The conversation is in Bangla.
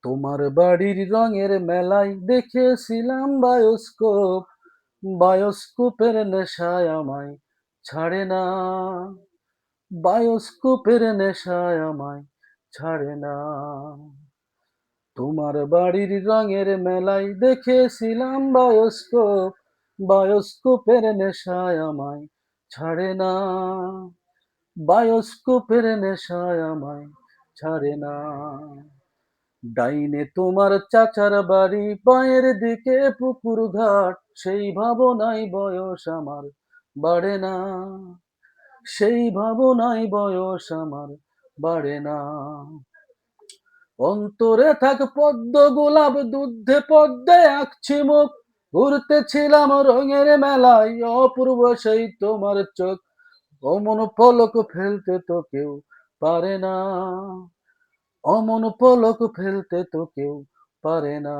তোমার বাড়ির রঙের মেলায় দেখেছিলাম বায়োস্কোপ, বায়োস্কোপের নেশায় আমায় ছাড়ে না, বায়োস্কোপের নেশায় আমায় ছাড়ে না। তোমার বাড়ির রঙের মেলায় দেখেছিলাম বায়োস্কোপ, বায়োস্কোপের নেশায় আমায় ছাড়ে না, বায়োস্কোপের নেশায় আমায় ছাড়ে না। ডাইনে তোমার চাচার বাড়ি, পায়ের দিকে পুকুর ঘাট, সেই ভাবনায় বয়স আমার বাড়ে না, সেই ভাবনায় বয়স আমার বাড়ে না। অন্তরে থাক পদ্ম গোলাপ, দুধে পদ্মায় আঁকছি মুখ, ঘুরতেছিলাম রঙের মেলায়, অপূর্ব সেই তোমার চোখ, অমন পলক ফেলতে তো কেউ পারে না, অমন পলক ফেলতে তো কেউ পারে না।